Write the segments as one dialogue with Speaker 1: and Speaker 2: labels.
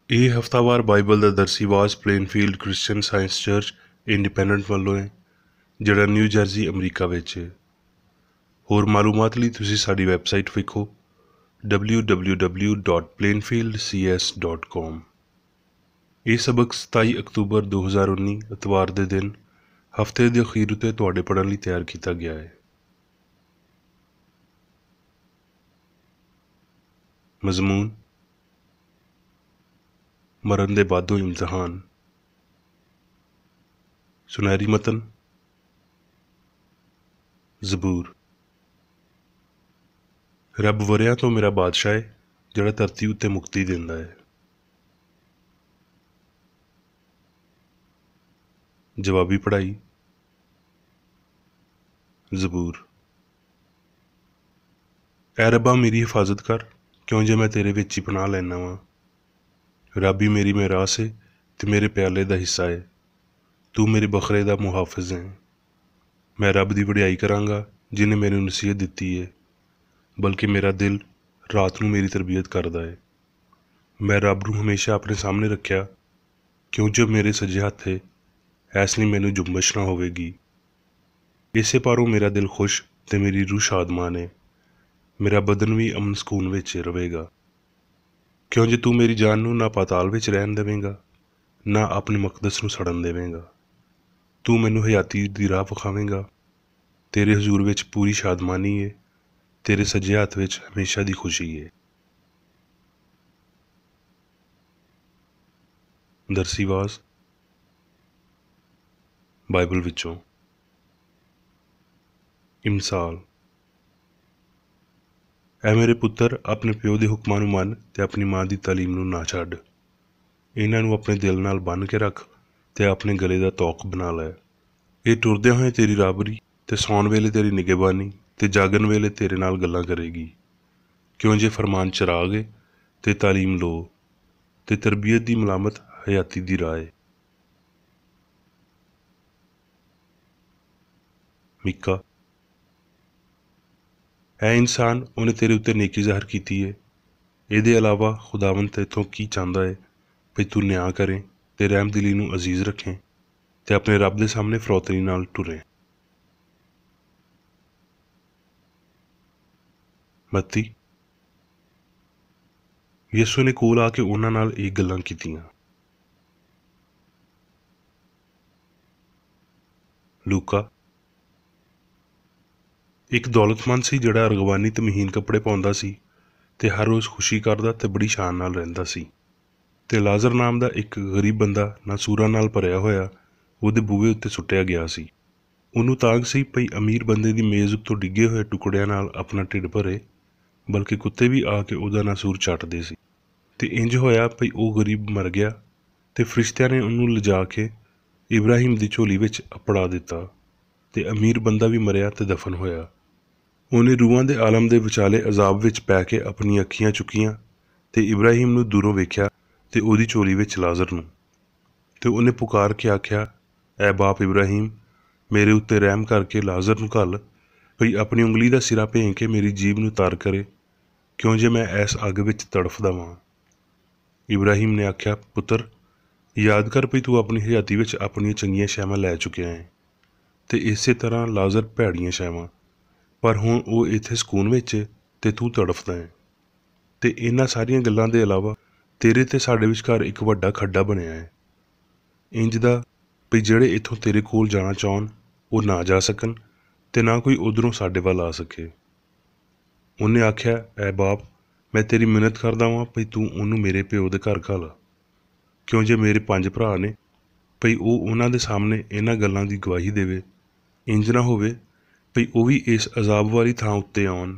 Speaker 1: ਇਹ ਹਫ਼ਤਾਵਾਰ ਬਾਈਬਲ ਦਾ ਦਰਸੀ ਆਵਾਜ਼ ਪਲੇਨਫੀਲਡ Christian science church independent ਵੱਲੋਂ ਹੈ, ਜਿਹੜਾ ਨਿਊ ਜਰਸੀ ਅਮਰੀਕਾ ਵਿੱਚ ਹੈ। ਹੋਰ ਮਾਲੂਮਾਤ ਲਈ ਤੁਸੀਂ ਸਾਡੀ ਵੈਬਸਾਈਟ ਵੇਖੋ www.plainfieldcs.com। ਇਹ ਸਬਕ 27 ਅਕਤੂਬਰ 2019 ਇਤਵਾਰ ਦੇ ਦਿਨ ਹਫ਼ਤੇ ਦੇ ਅਖੀਰ ਉੱਤੇ ਤੁਹਾਡੇ ਪੜ੍ਹਨ ਲਈ ਤਿਆਰ ਕੀਤਾ ਗਿਆ ਹੈ। ਮਜ਼ਮੂਨ: ਮਰਨ ਦੇ ਬਾਅਦੋਂ ਇਮਤਿਹਾਨ। ਸੁਨਹਿਰੀ ਮਤਨ: ਜ਼ਬੂਰ। ਰੱਬ ਵਰਿਆਂ ਤੋਂ ਮੇਰਾ ਬਾਦਸ਼ਾਹ ਹੈ, ਜਿਹੜਾ ਧਰਤੀ ਉੱਤੇ ਮੁਕਤੀ ਦਿੰਦਾ ਹੈ। ਜਵਾਬੀ ਪੜ੍ਹਾਈ। ਜ਼ਬੂਰ। ਐ ਰੱਬਾ ਮੇਰੀ ਹਿਫਾਜ਼ਤ ਕਰ, ਕਿਉਂ ਜੇ ਮੈਂ ਤੇਰੇ ਵਿੱਚ ਹੀ ਪਨਾਹ ਲੈਂਦਾ ਵਾਂ। ਰੱਬ ਹੀ ਮੇਰੀ ਮਿਰਾਸ ਹੈ ਤੇ ਮੇਰੇ ਪਿਆਲੇ ਦਾ ਹਿੱਸਾ ਹੈ। ਤੂੰ ਮੇਰੇ ਬਖਰੇ ਦਾ ਮੁਹਾਫਿਜ਼ ਹੈ। ਮੈਂ ਰੱਬ ਦੀ ਵਡਿਆਈ ਕਰਾਂਗਾ ਜਿਹਨੇ ਮੈਨੂੰ ਨਸੀਹਤ ਦਿੱਤੀ ਹੈ, ਬਲਕਿ ਮੇਰਾ ਦਿਲ ਰਾਤ ਨੂੰ ਮੇਰੀ ਤਰਬੀਅਤ ਕਰਦਾ ਹੈ। ਮੈਂ ਰੱਬ ਨੂੰ ਹਮੇਸ਼ਾ ਆਪਣੇ ਸਾਹਮਣੇ ਰੱਖਿਆ, ਕਿਉਂ ਜੋ ਮੇਰੇ ਸੱਜੇ ਹੱਥ ਹੈ, ਇਸ ਲਈ ਮੈਨੂੰ ਜੁੰਬਸ਼ ਨਾ ਹੋਵੇਗੀ। ਇਸੇ ਪਾਰੋਂ ਮੇਰਾ ਦਿਲ ਖੁਸ਼ ਤੇ ਮੇਰੀ ਰੂਹ ਸ਼ਾਦਮਾਨ ਹੈ। ਮੇਰਾ ਬਦਨ ਵੀ ਅਮਨ ਸਕੂਨ ਵਿੱਚ ਰਹੇਗਾ, ਕਿਉਂ ਜੇ ਤੂੰ ਮੇਰੀ ਜਾਨ ਨੂੰ ਨਾ ਪਾਤਾਲ ਵਿੱਚ ਰਹਿਣ ਦੇਵੇਂਗਾ, ਨਾ ਆਪਣੇ ਮਕਦਸ ਨੂੰ ਸੜਨ ਦੇਵੇਂਗਾ। ਤੂੰ ਮੈਨੂੰ ਹਯਾਤੀ ਦੀ ਰਾਹ ਵਿਖਾਵੇਂਗਾ। ਤੇਰੇ ਹਜ਼ੂਰ ਵਿੱਚ ਪੂਰੀ ਸ਼ਾਦਮਾਨੀ ਹੈ, ਤੇਰੇ ਸੱਜੇ ਹੱਥ ਵਿੱਚ ਹਮੇਸ਼ਾ ਦੀ ਖੁਸ਼ੀ ਹੈ। ਦਰਸੀ ਆਵਾਜ਼ ਬਾਈਬਲ ਵਿੱਚੋਂ। ਇਮਸਾਲ: ਐ ਮੇਰੇ ਪੁੱਤਰ, ਆਪਣੇ ਪਿਓ ਦੇ ਹੁਕਮਾਂ ਨੂੰ ਮੰਨ ਤੇ ਆਪਣੀ ਮਾਂ ਦੀ ਤਾਲੀਮ ਨੂੰ ਨਾ ਛੱਡ। ਇਹਨਾਂ ਨੂੰ ਆਪਣੇ ਦਿਲ ਨਾਲ ਬੰਨ੍ਹ ਕੇ ਰੱਖ ਤੇ ਆਪਣੇ ਗਲੇ ਦਾ ਤੌਕ ਬਣਾ ਲੈ। ਇਹ ਟੁਰਦਿਆਂ ਹੋਏ ਤੇਰੀ ਰਾਹਬਰੀ ਤੇ ਸੌਣ ਵੇਲੇ ਤੇਰੀ ਨਿਗਹਿਬਾਨੀ ਤੇ ਜਾਗਣ ਵੇਲੇ ਤੇਰੇ ਨਾਲ ਗੱਲਾਂ ਕਰੇਗੀ। ਕਿਉਂ ਜੇ ਫਰਮਾਨ ਚਰਾਗ ਏ ਤੇ ਤਾਲੀਮ ਲੋ ਤੇ ਤਰਬੀਅਤ ਦੀ ਮਲਾਮਤ ਹਯਾਤੀ ਦੀ ਰਾਹ ਏ। ਮੀਕਾ: ਐ ਇਨਸਾਨ, ਉਹਨੇ ਤੇਰੇ ਉੱਤੇ ਨੇਕੀ ਜ਼ਾਹਰ ਕੀਤੀ ਹੈ। ਇਹਦੇ ਇਲਾਵਾ ਖੁਦਾਵੰਦ ਤੇਥੋਂ ਕੀ ਚਾਹੁੰਦਾ ਹੈ ਵੀ ਤੂੰ ਨਿਆਂ ਕਰੇ ਤੇ ਰਹਿਮਦਿਲੀ ਨੂੰ ਅਜ਼ੀਜ਼ ਰੱਖੇ ਤੇ ਆਪਣੇ ਰੱਬ ਦੇ ਸਾਹਮਣੇ ਫਰੋਤਨੀ ਨਾਲ ਟੁਰੇ। ਮੱਤੀ: ਯਿਸੂ ਨੇ ਕੋਲ ਆ ਕੇ ਉਹਨਾਂ ਨਾਲ ਇਹ ਗੱਲਾਂ ਕੀਤੀਆਂ। ਲੂਕਾ: ਇੱਕ ਦੌਲਤਮੰਦ ਸੀ ਜਿਹੜਾ ਅਰਗਵਾਨੀ ਤੇ ਮਹੀਨ ਕੱਪੜੇ ਪਾਉਂਦਾ ਸੀ ਤੇ ਹਰ ਰੋਜ਼ ਖੁਸ਼ੀ ਕਰਦਾ ਤੇ ਬੜੀ ਸ਼ਾਨ ਨਾਲ ਰਹਿੰਦਾ ਸੀ। ਤੇ ਲਾਜ਼ਰ ਨਾਮ ਦਾ ਇੱਕ ਗਰੀਬ ਬੰਦਾ ਨਾਸੂਰਾਂ ਨਾਲ ਭਰਿਆ ਹੋਇਆ ਉਹਦੇ ਬੂਹੇ ਉੱਤੇ ਸੁੱਟਿਆ ਗਿਆ ਸੀ। ਉਹਨੂੰ ਤਾਂਘ ਸੀ ਭਈ ਅਮੀਰ ਬੰਦੇ ਦੀ ਮੇਜ਼ ਉੱਤੋਂ ਡਿੱਗੇ ਹੋਏ ਟੁਕੜਿਆਂ ਨਾਲ ਆਪਣਾ ਢਿੱਡ ਭਰੇ, ਬਲਕਿ ਕੁੱਤੇ ਵੀ ਆ ਕੇ ਉਹਦਾ ਨਾਸੂਰ ਚੱਟਦੇ ਸੀ। ਤੇ ਇੰਜ ਹੋਇਆ ਭਈ ਉਹ ਗਰੀਬ ਮਰ ਗਿਆ ਤੇ ਫਰਿਸ਼ਤਿਆਂ ਨੇ ਉਹਨੂੰ ਲਿਜਾ ਕੇ ਇਬਰਾਹਿਮ ਦੀ ਝੋਲੀ ਵਿੱਚ ਅਪੜਾ ਦਿੱਤਾ ਤੇ ਅਮੀਰ ਬੰਦਾ ਵੀ ਮਰਿਆ ਤੇ ਦਫਨ ਹੋਇਆ। ਉਹਨੇ ਰੂਹਾਂ ਦੇ ਆਲਮ ਦੇ ਵਿਚਾਲੇ ਅਜ਼ਾਬ ਵਿੱਚ ਪੈ ਕੇ ਆਪਣੀਆਂ ਅੱਖੀਆਂ ਚੁੱਕੀਆਂ ਤੇ ਇਬਰਾਹਿਮ ਨੂੰ ਦੂਰੋਂ ਵੇਖਿਆ ਤੇ ਉਹਦੀ ਝੋਲੀ ਵਿੱਚ ਲਾਜ਼ਰ ਨੂੰ। ਤੇ ਉਹਨੇ ਪੁਕਾਰ ਕੇ ਆਖਿਆ, ਐ ਬਾਪ ਇਬਰਾਹਿਮ, ਮੇਰੇ ਉੱਤੇ ਰਹਿਮ ਕਰਕੇ ਲਾਜ਼ਰ ਨੂੰ ਘੱਲ, ਭਈ ਆਪਣੀ ਉਂਗਲੀ ਦਾ ਸਿਰਾ ਭੇਂ ਕੇ ਮੇਰੀ ਜੀਭ ਨੂੰ ਤਰ ਕਰੇ, ਕਿਉਂ ਜੇ ਮੈਂ ਇਸ ਅੱਗ ਵਿੱਚ ਤੜਫਦਾ ਵਾਂ। ਇਬਰਾਹਿਮ ਨੇ ਆਖਿਆ, ਪੁੱਤਰ, ਯਾਦ ਕਰ ਭਈ ਤੂੰ ਆਪਣੀ ਹਯਾਤੀ ਵਿੱਚ ਆਪਣੀਆਂ ਚੰਗੀਆਂ ਸ਼ੈਵਾਂ ਲੈ ਚੁੱਕਿਆ ਹੈ ਤੇ ਇਸੇ ਤਰ੍ਹਾਂ ਲਾਜ਼ਰ ਭੈੜੀਆਂ ਸ਼ੈਵਾਂ, ਪਰ ਹੁਣ ਉਹ ਇੱਥੇ ਸਕੂਨ ਵਿੱਚ ਤੇ ਤੂੰ ਤੜਫਦਾ ਹੈ। ਤੇ ਇਹਨਾਂ ਸਾਰੀਆਂ ਗੱਲਾਂ ਦੇ ਇਲਾਵਾ ਤੇਰੇ ਤੇ ਸਾਡੇ ਵਿਚਕਾਰ ਇੱਕ ਵੱਡਾ ਖੱਡਾ ਬਣਿਆ ਹੈ, ਇੰਜ ਦਾ ਵੀ ਜਿਹੜੇ ਇੱਥੋਂ ਤੇਰੇ ਕੋਲ ਜਾਣਾ ਚਾਹੁਣ ਉਹ ਨਾ ਜਾ ਸਕਣ ਤੇ ਨਾ ਕੋਈ ਉੱਧਰੋਂ ਸਾਡੇ ਵੱਲ ਆ ਸਕੇ। ਉਹਨੇ ਆਖਿਆ, ਐ ਬਾਪ, ਮੈਂ ਤੇਰੀ ਮਿੰਨਤ ਕਰਦਾ ਵਾਂ ਭਈ ਤੂੰ ਉਹਨੂੰ ਮੇਰੇ ਪਿਓ ਦੇ ਘਰ ਘੱਲ, ਕਿਉਂ ਜੇ ਮੇਰੇ 5 ਭਰਾ ਨੇ, ਭਈ ਉਹ ਉਹਨਾਂ ਦੇ ਸਾਹਮਣੇ ਇਹਨਾਂ ਗੱਲਾਂ ਦੀ ਗਵਾਹੀ ਦੇਵੇ। ਇੰਜ ਨਾ ਹੋਵੇ ਭਈ ਉਹ ਵੀ ਇਸ ਅਜ਼ਾਬ ਵਾਲੀ ਥਾਂ ਉੱਤੇ ਆਉਣ।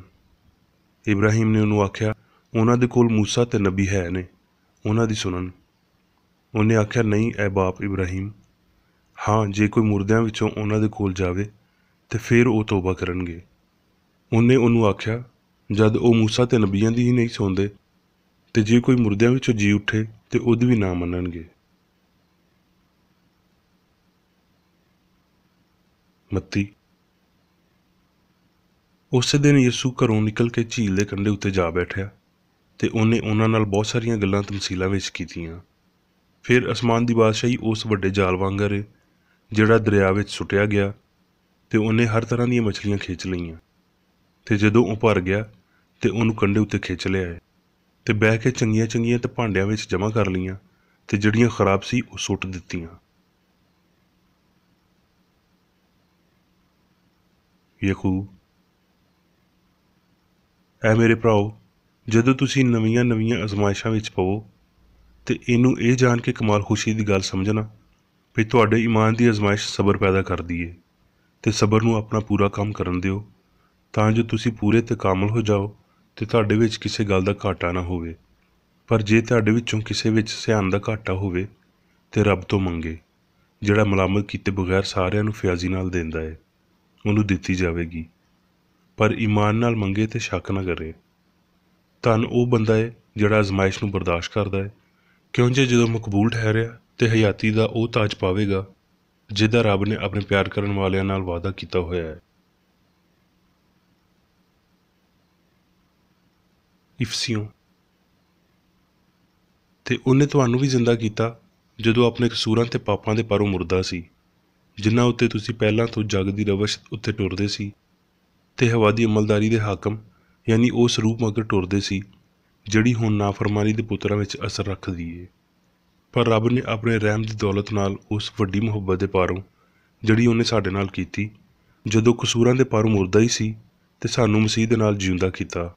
Speaker 1: ਇਬਰਾਹਿਮ ਨੇ ਉਹਨੂੰ ਆਖਿਆ, ਉਹਨਾਂ ਦੇ ਕੋਲ ਮੂਸਾ ਤੇ ਨਬੀ ਹੈ ਨੇ, ਉਹਨਾਂ ਦੀ ਸੁਣਨ। ਉਹਨੇ ਆਖਿਆ, ਨਹੀਂ ਐ ਬਾਪ ਇਬਰਾਹਿਮ, ਹਾਂ ਜੇ ਕੋਈ ਮੁਰਦਿਆਂ ਵਿੱਚੋਂ ਉਹਨਾਂ ਦੇ ਕੋਲ ਜਾਵੇ ਤੇ ਫਿਰ ਉਹ ਤੋਬਾ ਕਰਨਗੇ। ਉਹਨੇ ਉਹਨੂੰ ਆਖਿਆ, ਜਦ ਉਹ ਮੂਸਾ ਤੇ ਨਬੀਆਂ ਦੀ ਹੀ ਨਹੀਂ ਸੁਣਦੇ ਤੇ ਜੇ ਕੋਈ ਮੁਰਦਿਆਂ ਵਿੱਚੋਂ ਜੀ ਉੱਠੇ ਤੇ ਉਹਦੀ ਵੀ ਨਾ ਮੰਨਣਗੇ। ਮੱਤੀ: ਉਸੇ ਦਿਨ ਯਿਸੂ ਘਰੋਂ ਨਿਕਲ ਕੇ ਝੀਲ ਦੇ ਕੰਢੇ ਉੱਤੇ ਜਾ ਬੈਠਿਆ ਤੇ ਉਹਨੇ ਉਹਨਾਂ ਨਾਲ ਬਹੁਤ ਸਾਰੀਆਂ ਗੱਲਾਂ ਤਮਸੀਲਾਂ ਵਿੱਚ ਕੀਤੀਆਂ। ਫਿਰ ਅਸਮਾਨ ਦੀ ਬਾਦਸ਼ਾਹੀ ਉਸ ਵੱਡੇ ਜਾਲ ਵਾਂਗਰ ਏ ਜਿਹੜਾ ਦਰਿਆ ਵਿੱਚ ਸੁੱਟਿਆ ਗਿਆ, ਤੇ ਉਹਨੇ ਹਰ ਤਰ੍ਹਾਂ ਦੀਆਂ ਮਛਲੀਆਂ ਖਿੱਚ ਲਈਆਂ। ਤੇ ਜਦੋਂ ਉਹ ਭਰ ਗਿਆ ਤੇ ਉਹਨੂੰ ਕੰਢੇ ਉੱਤੇ ਖਿੱਚ ਲਿਆ ਏ ਤੇ ਬਹਿ ਕੇ ਚੰਗੀਆਂ ਚੰਗੀਆਂ ਤੇ ਭਾਂਡਿਆਂ ਵਿੱਚ ਜਮ੍ਹਾਂ ਕਰ ਲਈਆਂ, ਤੇ ਜਿਹੜੀਆਂ ਖਰਾਬ ਸੀ ਉਹ ਸੁੱਟ ਦਿੱਤੀਆਂ। ਯਾਕੂਬ, ਐ ਮੇਰੇ ਭਰਾਓ, ਜਦੋਂ ਤੁਸੀਂ ਨਵੀਆਂ ਨਵੀਆਂ ਅਜ਼ਮਾਇਸ਼ਾਂ ਵਿੱਚ ਪਵੋ ਤੇ ਇਹਨੂੰ ਇਹ ਜਾਣ ਕੇ ਕਮਾਲ ਖੁਸ਼ੀ ਦੀ ਗੱਲ ਸਮਝਣਾ ਵੀ ਤੁਹਾਡੇ ਈਮਾਨ ਦੀ ਅਜ਼ਮਾਇਸ਼ ਸਬਰ ਪੈਦਾ ਕਰਦੀ ਏ, ਤੇ ਸਬਰ ਨੂੰ ਆਪਣਾ ਪੂਰਾ ਕੰਮ ਕਰਨ ਦਿਓ ਤਾਂ ਜੋ ਤੁਸੀਂ ਪੂਰੇ ਤੇ ਕਾਮਲ ਹੋ ਜਾਓ ਤੇ ਤੁਹਾਡੇ ਵਿੱਚ ਕਿਸੇ ਗੱਲ ਦਾ ਘਾਟਾ ਨਾ ਹੋਵੇ। ਪਰ ਜੇ ਤੁਹਾਡੇ ਵਿੱਚੋਂ ਕਿਸੇ ਵਿੱਚ ਸਿਆਣ ਦਾ ਘਾਟਾ ਹੋਵੇ ਤੇ ਰੱਬ ਤੋਂ ਮੰਗੇ, ਜਿਹੜਾ ਮਲਾਮਤ ਕੀਤੇ ਬਗੈਰ ਸਾਰਿਆਂ ਨੂੰ ਫਿਆਜ਼ੀ ਨਾਲ ਦਿੰਦਾ ਏ, ਉਹਨੂੰ ਦਿੱਤੀ ਜਾਵੇਗੀ। ਪਰ ਈਮਾਨ ਨਾਲ ਮੰਗੇ ਤੇ ਸ਼ੱਕ ਨਾ ਕਰੇ। ਧੰਨ ਉਹ ਬੰਦਾ ਏ ਜਿਹੜਾ ਅਜ਼ਮਾਇਸ਼ ਨੂੰ ਬਰਦਾਸ਼ਤ ਕਰਦਾ ਏ, ਕਿਉਂਕਿ ਜਦੋਂ ਮਕਬੂਲ ਠਹਿਰਿਆ ਤੇ ਹਯਾਤੀ ਦਾ ਉਹ ਤਾਜ ਪਾਵੇਗਾ ਜਿਹਦਾ ਰੱਬ ਨੇ ਆਪਣੇ ਪਿਆਰ ਕਰਨ ਵਾਲਿਆਂ ਨਾਲ ਵਾਅਦਾ ਕੀਤਾ ਹੋਇਆ ਹੈ। ਇਫਸੀਓਂ, ਤੇ ਉਹਨੇ ਤੁਹਾਨੂੰ ਵੀ ਜ਼ਿੰਦਾ ਕੀਤਾ ਜਦੋਂ ਆਪਣੇ ਕਸੂਰਾਂ ਤੇ ਪਾਪਾਂ ਦੇ ਪਰੋਂ ਮੁਰਦਾ ਸੀ, ਜਿਨ੍ਹਾਂ ਉੱਤੇ ਤੁਸੀਂ ਪਹਿਲਾਂ ਤੋਂ ਜਗ ਦੀ ਰਵਸ਼ ਉੱਤੇ ਟੁਰਦੇ ਸੀ ਤੇ ਹਵਾ ਦੀ ਅਮਲਦਾਰੀ ਦੇ ਹਾਕਮ ਯਾਨੀ ਉਸ ਰੂਪ ਮਗਰ ਟੁਰਦੇ ਸੀ ਜਿਹੜੀ ਹੁਣ ਨਾਫਰਮਾਨੀ ਦੇ ਪੁੱਤਰਾਂ ਵਿੱਚ ਅਸਰ ਰੱਖਦੀ ਏ। ਪਰ ਰੱਬ ਨੇ ਆਪਣੇ ਰਹਿਮ ਦੀ ਦੌਲਤ ਨਾਲ ਉਸ ਵੱਡੀ ਮੁਹੱਬਤ ਦੇ ਪਾਰੋਂ ਜਿਹੜੀ ਉਹਨੇ ਸਾਡੇ ਨਾਲ ਕੀਤੀ, ਜਦੋਂ ਕਸੂਰਾਂ ਦੇ ਪਾਰੋਂ ਮੁਰਦਾ ਹੀ ਸੀ ਤੇ ਸਾਨੂੰ ਮਸੀਹ ਦੇ ਨਾਲ ਜਿਉਂਦਾ ਕੀਤਾ,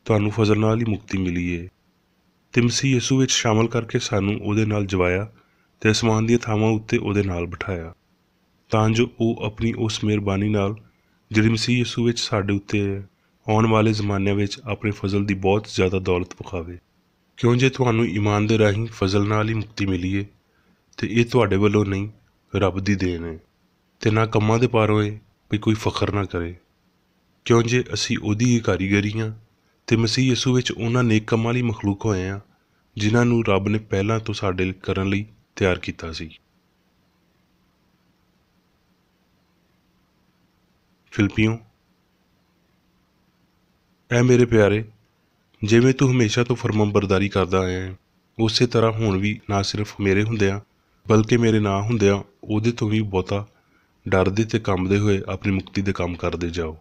Speaker 1: ਤੁਹਾਨੂੰ ਫਜ਼ਲ ਨਾਲ ਹੀ ਮੁਕਤੀ ਮਿਲੀ ਏ। ਤੇ ਮਸੀਹ ਯਿਸੂ ਵਿੱਚ ਸ਼ਾਮਲ ਕਰਕੇ ਸਾਨੂੰ ਉਹਦੇ ਨਾਲ ਜਵਾਇਆ ਤੇ ਅਸਮਾਨ ਦੀਆਂ ਥਾਵਾਂ ਉੱਤੇ ਉਹਦੇ ਨਾਲ ਬਿਠਾਇਆ, ਤਾਂ ਜੋ ਉਹ ਆਪਣੀ ਉਸ ਮਿਹਰਬਾਨੀ ਨਾਲ ਜਿਹੜੀ ਮਸੀਹ ਯਿਸੂ ਵਿੱਚ ਸਾਡੇ ਉੱਤੇ ਆਉਣ ਵਾਲੇ ਜ਼ਮਾਨਿਆਂ ਵਿੱਚ ਆਪਣੇ ਫਜ਼ਲ ਦੀ ਬਹੁਤ ਜ਼ਿਆਦਾ ਦੌਲਤ ਵਿਖਾਵੇ। ਕਿਉਂ ਜੇ ਤੁਹਾਨੂੰ ਈਮਾਨ ਦੇ ਰਾਹੀਂ ਫਜ਼ਲ ਨਾਲ ਹੀ ਮੁਕਤੀ ਮਿਲੀ ਏ, ਤੇ ਇਹ ਤੁਹਾਡੇ ਵੱਲੋਂ ਨਹੀਂ, ਰੱਬ ਦੀ ਦੇਣ ਹੈ, ਤੇ ਨਾ ਕੰਮਾਂ ਦੇ ਪਾਰੋਂ ਏ ਵੀ ਕੋਈ ਫਖਰ ਨਾ ਕਰੇ। ਕਿਉਂ ਜੇ ਅਸੀਂ ਉਹਦੀ ਹੀ ਕਾਰੀਗਰੀ ਹਾਂ ਤੇ ਮਸੀਹ ਯਿਸੂ ਵਿੱਚ ਉਹਨਾਂ ਨੇਕ ਕੰਮਾਂ ਲਈ ਮਖਲੂਕ ਹੋਏ ਹਾਂ ਜਿਨ੍ਹਾਂ ਨੂੰ ਰੱਬ ਨੇ ਪਹਿਲਾਂ ਤੋਂ ਸਾਡੇ ਕਰਨ ਲਈ ਤਿਆਰ ਕੀਤਾ ਸੀ। ਫਿਲਪੀਓਂ, ਐ ਮੇਰੇ ਪਿਆਰੇ, ਜਿਵੇਂ ਤੂੰ ਹਮੇਸ਼ਾ ਤੋਂ ਫਰਮਾਬਰਦਾਰੀ ਕਰਦਾ ਆਇਆ ਹੈ, ਉਸੇ ਤਰ੍ਹਾਂ ਹੁਣ ਵੀ ਨਾ ਸਿਰਫ ਮੇਰੇ ਹੁੰਦਿਆਂ ਬਲਕਿ ਮੇਰੇ ਨਾ ਹੁੰਦਿਆਂ ਉਹਦੇ ਤੋਂ ਵੀ ਬਹੁਤਾ ਡਰਦੇ ਤੇ ਕੰਬਦੇ ਹੋਏ ਆਪਣੀ ਮੁਕਤੀ ਦੇ ਕੰਮ ਕਰਦੇ ਜਾਓ।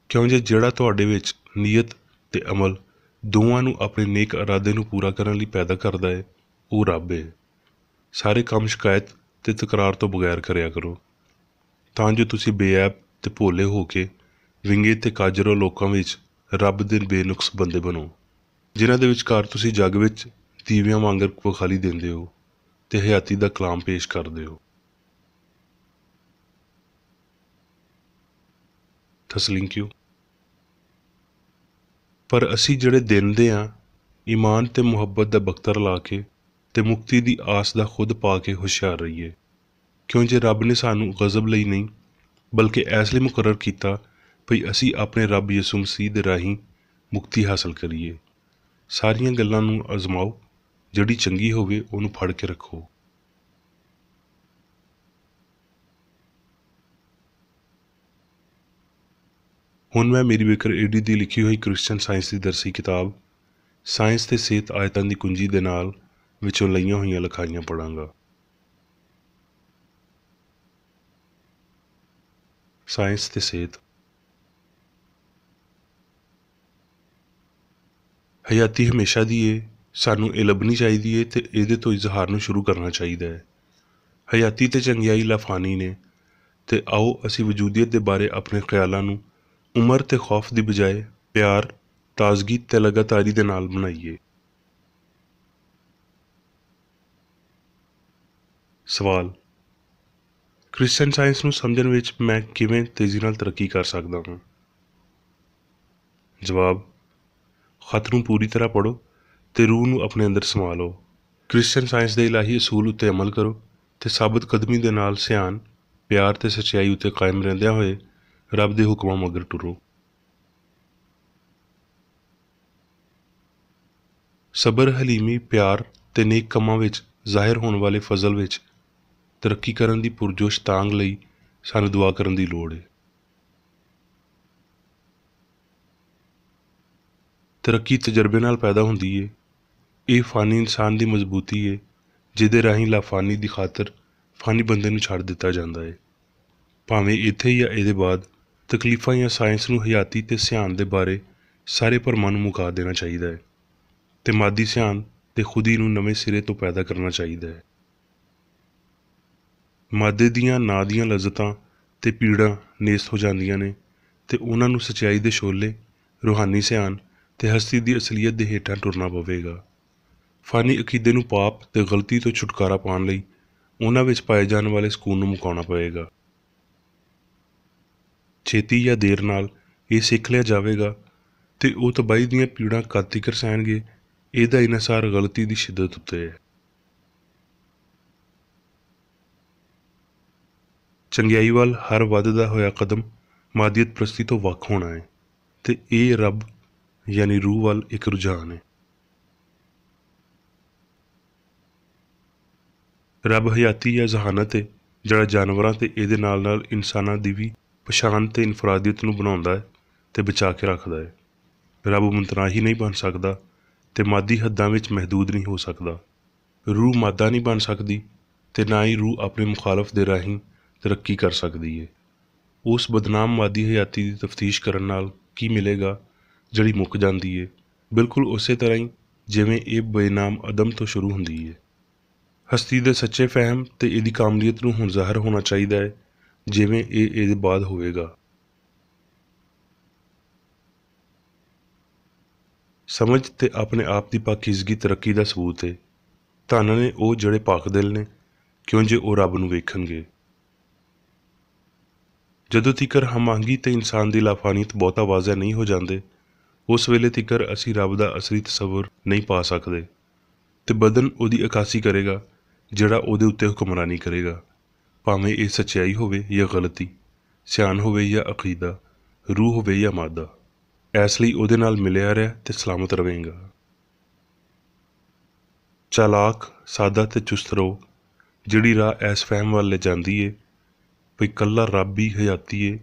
Speaker 1: ਕਿਉਂ ਜੇ ਜਿਹੜਾ ਤੁਹਾਡੇ ਵਿੱਚ ਨੀਅਤ ਤੇ ਅਮਲ ਦੋਵਾਂ ਨੂੰ ਆਪਣੇ ਨੇਕ ਇਰਾਦੇ ਨੂੰ ਪੂਰਾ ਕਰਨ ਲਈ ਪੈਦਾ ਕਰਦਾ ਹੈ, ਉਹ ਰੱਬ ਹੈ। ਸਾਰੇ ਕੰਮ ਸ਼ਿਕਾਇਤ ਤੇ ਤਕਰਾਰ ਤੋਂ ਬਗੈਰ ਕਰਿਆ ਕਰੋ, ਤਾਂ ਜੋ ਤੁਸੀਂ ਬੇਐਬ ਤੇ ਭੋਲੇ ਹੋ ਕੇ ਵਿੰਗੇ ਤੇ ਕਾਜਰੋ ਲੋਕਾਂ ਵਿੱਚ ਰੱਬ ਦੇ ਬੇਨੁਕਸ ਬੰਦੇ ਬਣੋ, ਜਿਨ੍ਹਾਂ ਦੇ ਵਿਚਕਾਰ ਤੁਸੀਂ ਜੱਗ ਵਿੱਚ ਦੀਵਿਆਂ ਵਾਂਗਰ ਵਿਖਾਲੀ ਦਿੰਦੇ ਹੋ ਤੇ ਹਯਾਤੀ ਦਾ ਕਲਾਮ ਪੇਸ਼ ਕਰਦੇ ਹੋ। ਥਸਲਿੰਕਿਓ, ਪਰ ਅਸੀਂ ਜਿਹੜੇ ਦਿਨ ਦੇ ਹਾਂ, ਈਮਾਨ ਤੇ ਮੁਹੱਬਤ ਦਾ ਬਖਤਰ ਲਾ ਕੇ ਤੇ ਮੁਕਤੀ ਦੀ ਆਸ ਦਾ ਖੁਦ ਪਾ ਕੇ ਹੁਸ਼ਿਆਰ ਰਹੀਏ। ਕਿਉਂ ਜੇ ਰੱਬ ਨੇ ਸਾਨੂੰ ਗਜ਼ਬ ਲਈ ਨਹੀਂ ਬਲਕਿ ਇਸ ਲਈ ਮੁਕਰਰ ਕੀਤਾ ਭਈ ਅਸੀਂ ਆਪਣੇ ਰੱਬ ਯਿਸੂ ਮਸੀਹ ਦੇ ਰਾਹੀਂ ਮੁਕਤੀ ਹਾਸਲ ਕਰੀਏ। ਸਾਰੀਆਂ ਗੱਲਾਂ ਨੂੰ ਅਜ਼ਮਾਓ, ਜਿਹੜੀ ਚੰਗੀ ਹੋਵੇ ਉਹਨੂੰ ਫੜ ਕੇ ਰੱਖੋ। ਹੁਣ ਮੈਂ ਮੇਰੀ ਵਿਕਰ ਏਡੀ ਦੀ ਲਿਖੀ ਹੋਈ ਕ੍ਰਿਸਚਨ ਸਾਇੰਸ ਦੀ ਦਰਸੀ ਕਿਤਾਬ ਸਾਇੰਸ ਤੇ ਸਿਹਤ ਆਇਤਾਂ ਦੀ ਕੁੰਜੀ ਦੇ ਨਾਲ ਵਿੱਚੋਂ ਲਈਆਂ ਹੋਈਆਂ ਲਿਖਾਈਆਂ ਪੜ੍ਹਾਂਗਾ। ਸਾਇੰਸ ਤੇ ਸਿਹਤ। ਹਯਾਤੀ ਹਮੇਸ਼ਾ ਦੀ ਏ, ਸਾਨੂੰ ਇਹ ਲੱਭਣੀ ਚਾਹੀਦੀ ਏ ਤੇ ਇਹਦੇ ਤੋਂ ਇਜ਼ਹਾਰ ਨੂੰ ਸ਼ੁਰੂ ਕਰਨਾ ਚਾਹੀਦਾ ਹੈ। ਹਯਾਤੀ ਤੇ ਚੰਗਿਆਈ ਲਾਫਾਨੀ ਨੇ, ਤੇ ਆਓ ਅਸੀਂ ਵਜੂਦੀਅਤ ਦੇ ਬਾਰੇ ਆਪਣੇ ਖਿਆਲਾਂ ਨੂੰ ਉਮਰ ਤੇ ਖੌਫ ਦੀ ਬਜਾਏ ਪਿਆਰ, ਤਾਜ਼ਗੀ ਤੇ ਲਗਾਤਾਰੀ ਦੇ ਨਾਲ ਬਣਾਈਏ। ਸਵਾਲ, ਕ੍ਰਿਸਚਨ ਸਾਇੰਸ ਨੂੰ ਸਮਝਣ ਵਿੱਚ ਮੈਂ ਕਿਵੇਂ ਤੇਜ਼ੀ ਨਾਲ ਤਰੱਕੀ ਕਰ ਸਕਦਾ ਹਾਂ? ਜਵਾਬ, ਖਤ ਨੂੰ ਪੂਰੀ ਤਰ੍ਹਾਂ ਪੜ੍ਹੋ ਤੇ ਰੂਹ ਨੂੰ ਆਪਣੇ ਅੰਦਰ ਸਮਾ ਲਓ। ਕ੍ਰਿਸਚਨ ਸਾਇੰਸ ਦੇ ਇਲਾਹੀ ਅਸੂਲ ਉੱਤੇ ਅਮਲ ਕਰੋ ਤੇ ਸਾਬਤ ਕਦਮੀ ਦੇ ਨਾਲ ਸਿਆਣ, ਪਿਆਰ ਤੇ ਸੱਚਾਈ ਉੱਤੇ ਕਾਇਮ ਰਹਿੰਦਿਆਂ ਹੋਏ ਰੱਬ ਦੇ ਹੁਕਮਾਂ ਮਗਰ ਟੁਰੋ। ਸਬਰ, ਹਲੀਮੀ, ਪਿਆਰ ਤੇ ਨੇਕ ਕੰਮਾਂ ਵਿੱਚ ਜ਼ਾਹਿਰ ਹੋਣ ਵਾਲੇ ਫਜ਼ਲ ਵਿੱਚ ਤਰੱਕੀ ਕਰਨ ਦੀ ਪੁਰਜੋਸ਼ ਤਾਂਘ ਲਈ ਸਾਨੂੰ ਦੁਆ ਕਰਨ ਦੀ ਲੋੜ ਹੈ। ਤਰੱਕੀ ਤਜਰਬੇ ਨਾਲ ਪੈਦਾ ਹੁੰਦੀ ਏ। ਇਹ ਫਾਨੀ ਇਨਸਾਨ ਦੀ ਮਜ਼ਬੂਤੀ ਏ, ਜਿਹਦੇ ਰਾਹੀਂ ਲਾਫਾਨੀ ਦੀ ਖਾਤਰ ਫਾਨੀ ਬੰਦੇ ਨੂੰ ਛੱਡ ਦਿੱਤਾ ਜਾਂਦਾ ਏ। ਭਾਵੇਂ ਇੱਥੇ ਜਾਂ ਇਹਦੇ ਬਾਅਦ ਤਕਲੀਫਾਂ ਜਾਂ ਸਾਇੰਸ ਨੂੰ ਹਯਾਤੀ ਤੇ ਸਿਆਣ ਦੇ ਬਾਰੇ ਸਾਰੇ ਭਰਮਾਂ ਨੂੰ ਮੁਕਾ ਦੇਣਾ ਚਾਹੀਦਾ ਹੈ ਤੇ ਮਾਦੀ ਸਿਆਣ ਤੇ ਖੁਦੀ ਨੂੰ ਨਵੇਂ ਸਿਰੇ ਤੋਂ ਪੈਦਾ ਕਰਨਾ ਚਾਹੀਦਾ ਹੈ। ਮਾਦੇ ਦੀਆਂ ਨਾਂ ਦੀਆਂ ਲਜ਼ਤਾਂ ਤੇ ਪੀੜਾਂ ਨੇਸਤ ਹੋ ਜਾਂਦੀਆਂ ਨੇ ਤੇ ਉਹਨਾਂ ਨੂੰ ਸੱਚਾਈ ਦੇ ਸ਼ੋਲੇ, ਰੂਹਾਨੀ ਸਿਆਣ ਤੇ ਹਸਤੀ ਦੀ ਅਸਲੀਅਤ ਦੇ ਹੇਠਾਂ ਟੁਰਨਾ ਪਵੇਗਾ। ਫਾਨੀ ਅਕੀਦੇ ਨੂੰ ਪਾਪ ਤੇ ਗਲਤੀ ਤੋਂ ਛੁਟਕਾਰਾ ਪਾਉਣ ਲਈ ਉਹਨਾਂ ਵਿੱਚ ਪਾਏ ਜਾਣ ਵਾਲੇ ਸਕੂਨ ਨੂੰ ਮੁਕਾਉਣਾ ਪਵੇਗਾ। ਛੇਤੀ ਜਾਂ ਦੇਰ ਨਾਲ ਇਹ ਸਿੱਖ ਲਿਆ ਜਾਵੇਗਾ ਤੇ ਉਹ ਤਬਾਹੀ ਦੀਆਂ ਪੀੜਾਂ ਕਦ ਤੀਕਰ ਸਹਿਣਗੇ, ਇਹਦਾ ਇਨਸਾਰ ਗਲਤੀ ਦੀ ਸ਼ਿੱਦਤ ਉੱਤੇ ਹੈ। ਚੰਗਿਆਈ ਵੱਲ ਹਰ ਵੱਧਦਾ ਹੋਇਆ ਕਦਮ ਮਾਦੀਅਤ ਪ੍ਰਸਤੀ ਤੋਂ ਵੱਖ ਹੋਣਾ ਹੈ ਤੇ ਇਹ ਰੱਬ ਯਾਨੀ ਰੂਹ ਵੱਲ ਇੱਕ ਰੁਝਾਨ ਹੈ। ਰੱਬ ਹਯਾਤੀ ਜਾਂ ਜ਼ਹਾਨਤ ਹੈ, ਜਿਹੜਾ ਜਾਨਵਰਾਂ ਤੇ ਇਹਦੇ ਨਾਲ ਨਾਲ ਇਨਸਾਨਾਂ ਦੀ ਵੀ ਪਛਾਣ ਤੇ ਇਨਫਰਾਦੀਅਤ ਨੂੰ ਬਣਾਉਂਦਾ ਹੈ ਤੇ ਬਚਾ ਕੇ ਰੱਖਦਾ ਹੈ। ਰੱਬ ਮੁਤਨਾਹੀ ਨਹੀਂ ਬਣ ਸਕਦਾ ਤੇ ਮਾਦੀ ਹੱਦਾਂ ਵਿੱਚ ਮਹਿਦੂਦ ਨਹੀਂ ਹੋ ਸਕਦਾ। ਰੂਹ ਮਾਦਾ ਨਹੀਂ ਬਣ ਸਕਦੀ ਤੇ ਨਾ ਹੀ ਰੂਹ ਆਪਣੇ ਮੁਖਾਲਫ ਦੇ ਰਾਹੀਂ ਤਰੱਕੀ ਕਰ ਸਕਦੀ ਹੈ। ਉਸ ਬਦਨਾਮ ਮਾਦੀ ਹਯਾਤੀ ਦੀ ਤਫਤੀਸ਼ ਕਰਨ ਨਾਲ ਕੀ ਮਿਲੇਗਾ ਜਿਹੜੀ ਮੁੱਕ ਜਾਂਦੀ ਹੈ, ਬਿਲਕੁਲ ਉਸੇ ਤਰ੍ਹਾਂ ਹੀ ਜਿਵੇਂ ਇਹ ਬੇਨਾਮ ਅਦਮ ਤੋਂ ਸ਼ੁਰੂ ਹੁੰਦੀ ਹੈ। ਹਸਤੀ ਦੇ ਸੱਚੇ ਫਹਿਮ ਤੇ ਇਹਦੀ ਕਾਮਲੀਅਤ ਨੂੰ ਹੁਣ ਜ਼ਾਹਰ ਹੋਣਾ ਚਾਹੀਦਾ ਹੈ ਜਿਵੇਂ ਇਹ ਇਹਦੇ ਬਾਅਦ ਹੋਵੇਗਾ। ਸਮਝ ਤੇ ਆਪਣੇ ਆਪ ਦੀ ਪਾਕੀਜ਼ਗੀ ਤਰੱਕੀ ਦਾ ਸਬੂਤ ਹੈ। ਧੰਨ ਨੇ ਉਹ ਜਿਹੜੇ ਪਾਕ ਦਿਲ ਨੇ, ਕਿਉਂ ਜੇ ਉਹ ਰੱਬ ਨੂੰ ਵੇਖਣਗੇ। ਜਦੋਂ ਤੀਕਰ ਹਮਾਂਗੀ ਤੇ ਇਨਸਾਨ ਦੀ ਲਾਫਾਨੀਅਤ ਬਹੁਤਾ ਵਾਜ਼ਿਹ ਨਹੀਂ ਹੋ ਜਾਂਦੇ, ਉਸ ਵੇਲੇ ਤੀਕਰ ਅਸੀਂ ਰੱਬ ਦਾ ਅਸਲੀ ਤਸੱਵੁਰ ਨਹੀਂ ਪਾ ਸਕਦੇ ਤੇ ਬਦਨ ਉਹਦੀ ਅਕਾਸੀ ਕਰੇਗਾ ਜਿਹੜਾ ਉਹਦੇ ਉੱਤੇ ਹੁਕਮਰਾਨੀ ਕਰੇਗਾ, ਭਾਵੇਂ ਇਹ ਸੱਚਾਈ ਹੋਵੇ ਜਾਂ ਗਲਤੀ, ਸਿਆਣ ਹੋਵੇ ਜਾਂ ਅਕੀਦਾ, ਰੂਹ ਹੋਵੇ ਜਾਂ ਮਾਦਾ। ਇਸ ਲਈ ਉਹਦੇ ਨਾਲ ਮਿਲਿਆ ਰਹਿ ਤੇ ਸਲਾਮਤ ਰਵੇਂਗਾ। ਚਾਲਾਕ, ਸਾਦਾ ਤੇ ਚੁਸਤ ਰਹੋ। ਜਿਹੜੀ ਰਾਹ ਐਸ ਫਹਿਮ ਵੱਲ ਲੈ ਜਾਂਦੀ ਏ ਭਈ ਕੱਲਾ ਰੱਬ ਹੀ ਹਯਾਤੀ ਏ,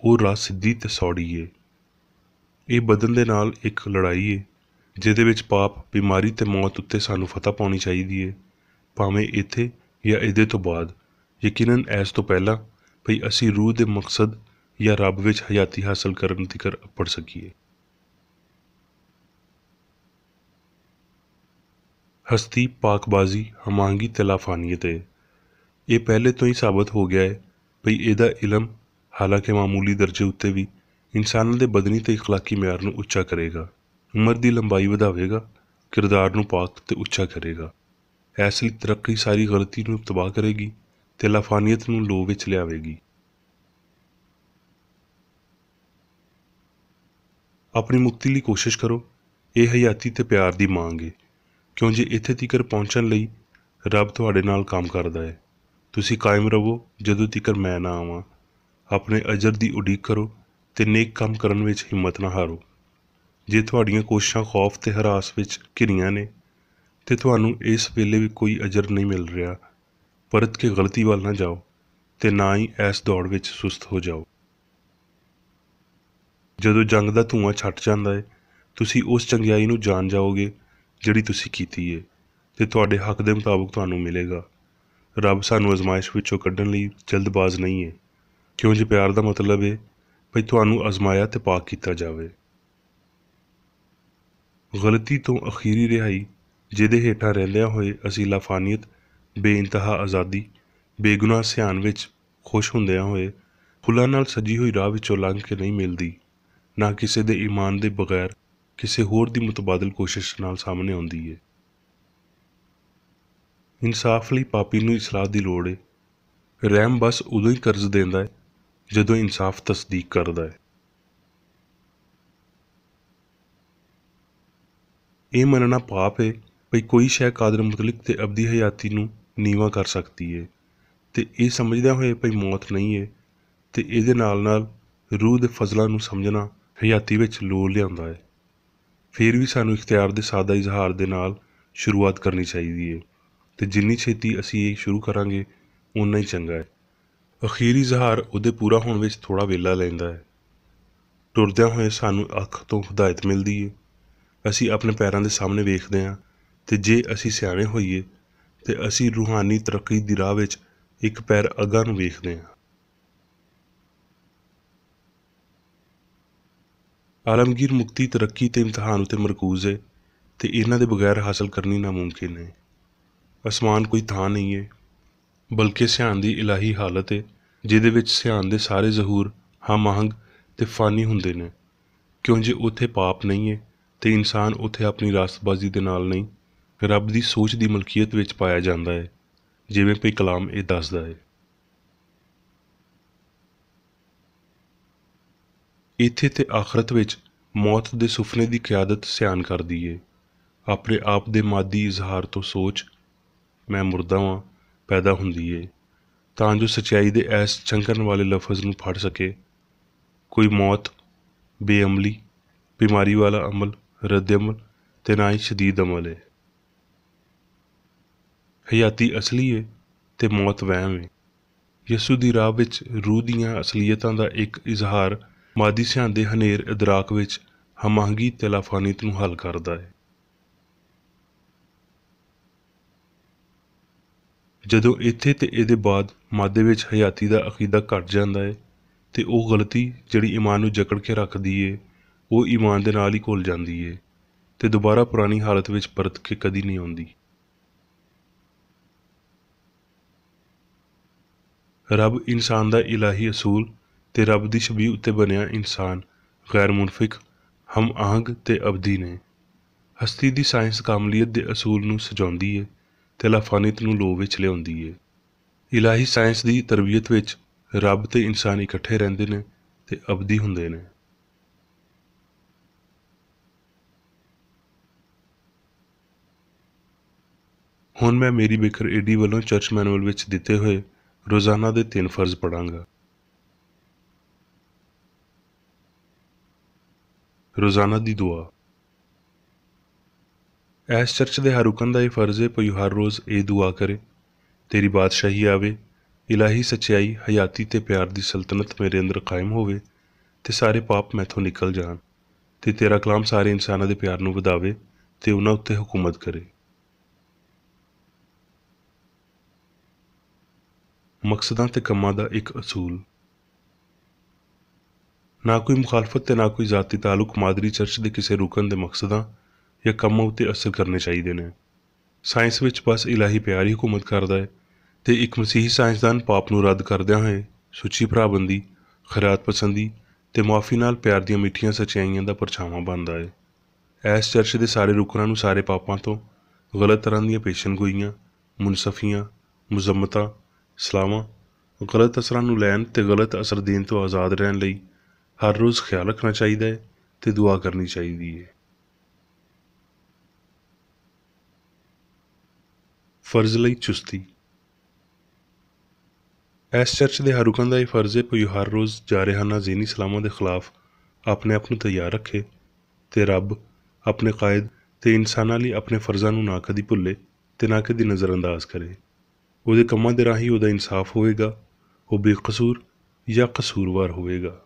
Speaker 1: ਉਹ ਰਾਹ ਸਿੱਧੀ ਤੇ ਸੌੜੀ ਏ। ਇਹ ਬਦਨ ਦੇ ਨਾਲ ਇੱਕ ਲੜਾਈ ਏ ਜਿਹਦੇ ਵਿੱਚ ਪਾਪ, ਬਿਮਾਰੀ ਤੇ ਮੌਤ ਉੱਤੇ ਸਾਨੂੰ ਫਤਹ ਪਾਉਣੀ ਚਾਹੀਦੀ ਏ, ਭਾਵੇਂ ਇੱਥੇ ਜਾਂ ਇਹਦੇ ਤੋਂ ਬਾਅਦ, ਯਕੀਨਨ ਇਸ ਤੋਂ ਪਹਿਲਾਂ ਭਈ ਅਸੀਂ ਰੂਹ ਦੇ ਮਕਸਦ ਜਾਂ ਰੱਬ ਵਿੱਚ ਹਯਾਤੀ ਹਾਸਲ ਕਰਨ ਤੀਕਰ ਅੱਪੜ ਸਕੀਏ। ਹਸਤੀ, ਪਾਕਬਾਜ਼ੀ, ਹਮਾਂਗੀ ਤੇ ਲਾਫਾਨੀਅਤ ਏ। ਇਹ ਪਹਿਲੇ ਤੋਂ ਹੀ ਸਾਬਤ ਹੋ ਗਿਆ ਹੈ ਭਈ ਇਹਦਾ ਇਲਮ, ਹਾਲਾਂਕਿ ਮਾਮੂਲੀ ਦਰਜੇ ਉੱਤੇ ਵੀ, ਇਨਸਾਨਾਂ ਦੇ ਬਦਨੀ ਤੇ ਇਖਲਾਕੀ ਮਿਆਰ ਨੂੰ ਉੱਚਾ ਕਰੇਗਾ, ਉਮਰ ਦੀ ਲੰਬਾਈ ਵਧਾਵੇਗਾ, ਕਿਰਦਾਰ ਨੂੰ ਪਾਕ ਤੇ ਉੱਚਾ ਕਰੇਗਾ। ਇਸ ਲਈ ਤਰੱਕੀ ਸਾਰੀ ਗਲਤੀ ਨੂੰ ਤਬਾਹ ਕਰੇਗੀ ਤੇ ਲਾਫਾਨੀਅਤ ਨੂੰ ਲੋਹ ਵਿੱਚ ਲਿਆਵੇਗੀ। ਆਪਣੀ ਮੁਕਤੀ ਲਈ ਕੋਸ਼ਿਸ਼ ਕਰੋ। ਇਹ ਹਯਾਤੀ ਤੇ ਪਿਆਰ ਦੀ ਮੰਗ ਹੈ, ਕਿਉਂ ਜੇ ਇੱਥੇ ਤੀਕਰ ਪਹੁੰਚਣ ਲਈ ਰੱਬ ਤੁਹਾਡੇ ਨਾਲ ਕੰਮ ਕਰਦਾ ਹੈ। ਤੁਸੀਂ ਕਾਇਮ ਰਹੋ ਜਦੋਂ ਤੀਕਰ ਮੈਂ ਨਾ ਆਵਾਂ। ਆਪਣੇ ਅਜਰ ਦੀ ਉਡੀਕ ਕਰੋ ਤੇ ਨੇਕ ਕੰਮ ਕਰਨ ਵਿੱਚ ਹਿੰਮਤ ਨਾ ਹਾਰੋ। ਜੇ ਤੁਹਾਡੀਆਂ ਕੋਸ਼ਿਸ਼ਾਂ ਖੌਫ ਤੇ ਹਰਾਸ ਵਿੱਚ ਘਿਰੀਆਂ ਨੇ ਤੇ ਤੁਹਾਨੂੰ ਇਸ ਵੇਲੇ ਵੀ ਕੋਈ ਅਜਰ ਨਹੀਂ ਮਿਲ ਰਿਹਾ, ਪਰਤ ਕੇ ਗਲਤੀ ਵੱਲ ਨਾ ਜਾਓ ਤੇ ਨਾ ਹੀ ਇਸ ਦੌੜ ਵਿੱਚ ਸੁਸਤ ਹੋ ਜਾਓ। ਜਦੋਂ ਜੰਗ ਦਾ ਧੂੰਆਂ ਛੱਟ ਜਾਂਦਾ ਹੈ, ਤੁਸੀਂ ਉਸ ਚੰਗਿਆਈ ਨੂੰ ਜਾਣ ਜਾਓਗੇ ਜਿਹੜੀ ਤੁਸੀਂ ਕੀਤੀ ਹੈ ਤੇ ਤੁਹਾਡੇ ਹੱਕ ਦੇ ਮੁਤਾਬਕ ਤੁਹਾਨੂੰ ਮਿਲੇਗਾ। ਰੱਬ ਸਾਨੂੰ ਅਜ਼ਮਾਇਸ਼ ਵਿੱਚੋਂ ਕੱਢਣ ਲਈ ਜਲਦਬਾਜ਼ ਨਹੀਂ ਹੈ, ਕਿਉਂ ਜੇ ਪਿਆਰ ਦਾ ਮਤਲਬ ਹੈ ਭਈ ਤੁਹਾਨੂੰ ਅਜ਼ਮਾਇਆ ਤੇ ਪਾਕ ਕੀਤਾ ਜਾਵੇ। ਗਲਤੀ ਤੋਂ ਅਖੀਰੀ ਰਿਹਾਈ, ਜਿਹਦੇ ਹੇਠਾਂ ਰਹਿੰਦਿਆਂ ਹੋਏ ਅਸੀਂ ਲਾਫਾਨੀਅਤ, ਬੇਇੰਤਹਾ ਆਜ਼ਾਦੀ, ਬੇਗੁਨਾਹ ਸਿਆਣ ਵਿੱਚ ਖੁਸ਼ ਹੁੰਦਿਆਂ ਹੋਏ ਫੁੱਲਾਂ ਨਾਲ ਸਜੀ ਹੋਈ ਰਾਹ ਵਿੱਚੋਂ ਲੰਘ ਕੇ ਨਹੀਂ ਮਿਲਦੀ, ਨਾ ਕਿਸੇ ਦੇ ਈਮਾਨ ਦੇ ਬਗੈਰ ਕਿਸੇ ਹੋਰ ਦੀ ਮੁਤਬਾਦਲ ਕੋਸ਼ਿਸ਼ ਨਾਲ ਸਾਹਮਣੇ ਆਉਂਦੀ ਹੈ। ਇਨਸਾਫ ਲਈ ਪਾਪੀ ਨੂੰ ਇਸਲਾਹ ਦੀ ਲੋੜ ਹੈ। ਰਹਿਮ ਬਸ ਉਦੋਂ ਹੀ ਕਰਜ਼ ਦਿੰਦਾ ਹੈ ਜਦੋਂ ਇਨਸਾਫ ਤਸਦੀਕ ਕਰਦਾ ਹੈ। ਇਹ ਮੰਨਣਾ ਪਾਪ ਹੈ ਭਈ ਕੋਈ ਸ਼ੈ ਕਾਦਰ ਮੁਤਲਕ ਤੇ ਅਬਦੀ ਹਯਾਤੀ ਨੂੰ ਨੀਵਾਂ ਕਰ ਸਕਦੀ ਹੈ ਤੇ ਇਹ ਸਮਝਦਿਆਂ ਹੋਏ ਭਈ ਮੌਤ ਨਹੀਂ ਹੈ ਤੇ ਇਹਦੇ ਨਾਲ ਨਾਲ ਰੂਹ ਦੇ ਫਜ਼ਲਾਂ ਨੂੰ ਸਮਝਣਾ ਹਯਾਤੀ ਵਿੱਚ ਲੋੜ ਲਿਆਉਂਦਾ ਹੈ। ਫਿਰ ਵੀ ਸਾਨੂੰ ਇਖਤਿਆਰ ਦੇ ਸਾਦਾ ਇਜ਼ਹਾਰ ਦੇ ਨਾਲ ਸ਼ੁਰੂਆਤ ਕਰਨੀ ਚਾਹੀਦੀ ਹੈ ਤੇ ਜਿੰਨੀ ਛੇਤੀ ਅਸੀਂ ਇਹ ਸ਼ੁਰੂ ਕਰਾਂਗੇ ਓਨਾ ਹੀ ਚੰਗਾ ਹੈ। ਅਖੀਰੀ ਇਜ਼ਹਾਰ ਉਹਦੇ ਪੂਰਾ ਹੋਣ ਵਿੱਚ ਥੋੜ੍ਹਾ ਵੇਲਾ ਲੈਂਦਾ ਹੈ। ਟੁਰਦਿਆਂ ਹੋਏ ਸਾਨੂੰ ਅੱਖ ਤੋਂ ਹਦਾਇਤ ਮਿਲਦੀ ਹੈ ਅਸੀਂ ਆਪਣੇ ਪੈਰਾਂ ਦੇ ਸਾਹਮਣੇ ਵੇਖਦੇ ਹਾਂ, ਤੇ ਜੇ ਅਸੀਂ ਸਿਆਣੇ ਹੋਈਏ ਤੇ ਅਸੀਂ ਰੂਹਾਨੀ ਤਰੱਕੀ ਦੀ ਰਾਹ ਵਿੱਚ ਇੱਕ ਪੈਰ ਅੱਗਾ ਨੂੰ ਵੇਖਦੇ ਹਾਂ। ਆਲਮਗੀਰ ਮੁਕਤੀ ਤਰੱਕੀ ਤੇ ਇਮਤਿਹਾਨ ਉੱਤੇ ਮਰਕੂਜ਼ ਹੈ, ਤੇ ਇਹਨਾਂ ਦੇ ਬਗੈਰ ਹਾਸਲ ਕਰਨੀ ਨਾਮੁਮਕਿਨ ਹੈ। ਅਸਮਾਨ ਕੋਈ ਥਾਂ ਨਹੀਂ ਹੈ, ਬਲਕਿ ਸਿਆਣ ਦੀ ਇਲਾਹੀ ਹਾਲਤ ਹੈ, ਜਿਹਦੇ ਵਿੱਚ ਸਿਆਣ ਦੇ ਸਾਰੇ ਜ਼ਹੂਰ ਹਮ ਆਹੰਗ ਤੇ ਫਾਨੀ ਹੁੰਦੇ ਨੇ। ਕਿਉਂ ਜੇ ਉੱਥੇ ਪਾਪ ਨਹੀਂ ਹੈ ਤੇ ਇਨਸਾਨ ਉੱਥੇ ਆਪਣੀ ਰਾਸਤਬਾਜ਼ੀ ਦੇ ਨਾਲ ਨਹੀਂ, ਰੱਬ ਦੀ ਸੋਚ ਦੀ ਮਲਕੀਅਤ ਵਿੱਚ ਪਾਇਆ ਜਾਂਦਾ ਹੈ, ਜਿਵੇਂ ਭਈ ਕਲਾਮ ਇਹ ਦੱਸਦਾ ਹੈ। ਇੱਥੇ ਤੇ ਆਖਰਤ ਵਿੱਚ ਮੌਤ ਦੇ ਸੁਪਨੇ ਦੀ ਕਿਆਦਤ ਸਿਆਣ ਕਰਦੀ ਏ। ਆਪਣੇ ਆਪ ਦੇ ਮਾਦੀ ਇਜ਼ਹਾਰ ਤੋਂ ਸੋਚ ਮੈਂ ਮੁਰਦਾ ਵਾਂ ਪੈਦਾ ਹੁੰਦੀ ਏ, ਤਾਂ ਜੋ ਸੱਚਾਈ ਦੇ ਐਸ ਚੰਕਣ ਵਾਲੇ ਲਫ਼ਜ਼ ਨੂੰ ਫੜ ਸਕੇ। ਕੋਈ ਮੌਤ, ਬੇਅਮਲੀ, ਬਿਮਾਰੀ ਵਾਲਾ ਅਮਲ, ਰੱਦ ਅਮਲ ਤੇ ਨਾ ਹੀ ਸ਼ਦੀਦ ਅਮਲ ਹੈ। ਹਯਾਤੀ ਅਸਲੀ ਏ ਤੇ ਮੌਤ ਵਹਿਮ ਏ। ਯਸੂ ਦੀ ਰਾਹ ਵਿੱਚ ਰੂਹ ਦੀਆਂ ਅਸਲੀਅਤਾਂ ਦਾ ਇੱਕ ਇਜ਼ਹਾਰ ਮਾਦੀ ਸਿਆਣ ਦੇ ਹਨੇਰ ਇਦਰਾਕ ਵਿੱਚ ਹਮਾਹੰਗੀ ਤੇ ਲਾਫਾਨੀਤ ਨੂੰ ਹੱਲ ਕਰਦਾ ਹੈ। ਜਦੋਂ ਇੱਥੇ ਤੇ ਇਹਦੇ ਬਾਅਦ ਮਾਦੇ ਵਿੱਚ ਹਯਾਤੀ ਦਾ ਅਕੀਦਾ ਘਟ ਜਾਂਦਾ ਹੈ, ਤੇ ਉਹ ਗਲਤੀ ਜਿਹੜੀ ਈਮਾਨ ਨੂੰ ਜਕੜ ਕੇ ਰੱਖਦੀ ਏ ਉਹ ਈਮਾਨ ਦੇ ਨਾਲ ਹੀ ਘੁਲ ਜਾਂਦੀ ਏ ਤੇ ਦੁਬਾਰਾ ਪੁਰਾਣੀ ਹਾਲਤ ਵਿੱਚ ਪਰਤ ਕੇ ਕਦੀ ਨਹੀਂ ਆਉਂਦੀ। ਰੱਬ ਇਨਸਾਨ ਦਾ ਇਲਾਹੀ ਅਸੂਲ ਤੇ ਰੱਬ ਦੀ ਛਬੀ ਉੱਤੇ ਬਣਿਆ ਇਨਸਾਨ ਗੈਰ ਮੁਨਫਿਕ, ਹਮ ਆਹੰਗ ਤੇ ਅਬਦੀ ਨੇ। ਹਸਤੀ ਦੀ ਸਾਇੰਸ ਕਾਮਲੀਅਤ ਦੇ ਅਸੂਲ ਨੂੰ ਸਜਾਉਂਦੀ ਏ ਤੇ ਲਾਫਾਨੀਤ ਨੂੰ ਲੋਭ ਵਿੱਚ ਲਿਆਉਂਦੀ ਏ। ਇਲਾਹੀ ਸਾਇੰਸ ਦੀ ਤਰਬੀਅਤ ਵਿੱਚ ਰੱਬ ਤੇ ਇਨਸਾਨ ਇਕੱਠੇ ਰਹਿੰਦੇ ਨੇ ਤੇ ਅਬਦੀ ਹੁੰਦੇ ਨੇ। ਹੁਣ ਮੈਂ ਮੇਰੀ ਬੇਕਰ ਏਡੀ ਵੱਲੋਂ ਚਰਚ ਮੈਨੂਅਲ ਵਿੱਚ ਦਿੱਤੇ ਹੋਏ ਰੋਜ਼ਾਨਾ ਦੇ 3 ਫਰਜ਼ ਪੜਾਂਗਾ। ਰੋਜ਼ਾਨਾ ਦੀ ਦੁਆ। ਇਸ ਚਰਚ ਦੇ ਹਰ ਰੁਕਨ ਦਾ ਇਹ ਫਰਜ਼ ਹੈ ਭਈ ਹਰ ਰੋਜ਼ ਇਹ ਦੁਆ ਕਰੇ, ਤੇਰੀ ਬਾਦਸ਼ਾਹੀ ਆਵੇ, ਇਲਾਹੀ ਸੱਚਾਈ, ਹਯਾਤੀ ਤੇ ਪਿਆਰ ਦੀ ਸਲਤਨਤ ਮੇਰੇ ਅੰਦਰ ਕਾਇਮ ਹੋਵੇ ਤੇ ਸਾਰੇ ਪਾਪ ਮੈਥੋਂ ਨਿਕਲ ਜਾਣ, ਤੇ ਤੇਰਾ ਕਲਾਮ ਸਾਰੇ ਇਨਸਾਨਾਂ ਦੇ ਪਿਆਰ ਨੂੰ ਵਧਾਵੇ ਤੇ ਉਹਨਾਂ ਉੱਤੇ ਹੁਕੂਮਤ ਕਰੇ। ਮਕਸਦਾਂ ਤੇ ਕੰਮਾਂ ਦਾ ਇੱਕ ਅਸੂਲ। ਨਾ ਕੋਈ ਮੁਖਾਲਫਤ ਤੇ ਨਾ ਕੋਈ ਜ਼ਾਤੀ ਤਾਲੁਕ ਮਾਦਰੀ ਚਰਚ ਦੇ ਕਿਸੇ ਰੁਕਨ ਦੇ ਮਕਸਦਾਂ ਜਾਂ ਕੰਮਾਂ ਉੱਤੇ ਅਸਰ ਕਰਨੇ ਚਾਹੀਦੇ ਨੇ। ਸਾਇੰਸ ਵਿੱਚ ਬਸ ਇਲਾਹੀ ਪਿਆਰ ਹੀ ਹੁਕੂਮਤ ਕਰਦਾ ਹੈ, ਤੇ ਇੱਕ ਮਸੀਹੀ ਸਾਇੰਸਦਾਨ ਪਾਪ ਨੂੰ ਰੱਦ ਕਰਦਿਆਂ ਹੋਏ ਸੁੱਚੀ ਭਰਾਬੰਦੀ, ਖੈਰਾਤ ਪਸੰਦੀ ਤੇ ਮੁਆਫੀ ਨਾਲ ਪਿਆਰ ਦੀਆਂ ਮਿੱਠੀਆਂ ਸੱਚਾਈਆਂ ਦਾ ਪਰਛਾਵਾਂ ਬਣਦਾ ਹੈ। ਇਸ ਚਰਚ ਦੇ ਸਾਰੇ ਰੁਕਨਾਂ ਨੂੰ ਸਾਰੇ ਪਾਪਾਂ ਤੋਂ, ਗਲਤ ਤਰ੍ਹਾਂ ਦੀਆਂ ਪੇਸ਼ਨਗੋਈਆਂ, ਮੁਨਸਫੀਆਂ, ਮੁਜ਼ੰਮਤਾਂ, ਸਲਾਹਾਂ, ਗਲਤ ਅਸਰਾਂ ਨੂੰ ਲੈਣ ਤੇ ਗਲਤ ਅਸਰ ਦੇਣ ਤੋਂ ਆਜ਼ਾਦ ਰਹਿਣ ਲਈ ਹਰ ਰੋਜ਼ ਖਿਆਲ ਰੱਖਣਾ ਚਾਹੀਦਾ ਹੈ ਤੇ ਦੁਆ ਕਰਨੀ ਚਾਹੀਦੀ ਹੈ। ਫਰਜ਼ ਲਈ ਚੁਸਤੀ। ਇਸ ਚਰਚ ਦੇ ਹਰ ਰੁਕਨ ਦਾ ਇਹ ਫਰਜ਼ ਹੈ ਭਈ ਹਰ ਰੋਜ਼ ਜਾਰਿਹਾਨਾ ਜ਼ਹਿਨੀ ਸਲਾਮਾਂ ਦੇ ਖਿਲਾਫ ਆਪਣੇ ਆਪ ਨੂੰ ਤਿਆਰ ਰੱਖੇ ਤੇ ਰੱਬ, ਆਪਣੇ ਕਾਇਦ ਤੇ ਇਨਸਾਨਾਂ ਲਈ ਆਪਣੇ ਫਰਜ਼ਾਂ ਨੂੰ ਨਾ ਕਦੀ ਭੁੱਲੇ ਤੇ ਨਾ ਕਦੀ ਨਜ਼ਰਅੰਦਾਜ਼ ਕਰੇ। ਉਹਦੇ ਕੰਮਾਂ ਦੇ ਰਾਹੀਂ ਉਹਦਾ ਇਨਸਾਫ ਹੋਵੇਗਾ, ਉਹ ਬੇਕਸੂਰ ਜਾਂ ਕਸੂਰਵਾਰ ਹੋਵੇਗਾ।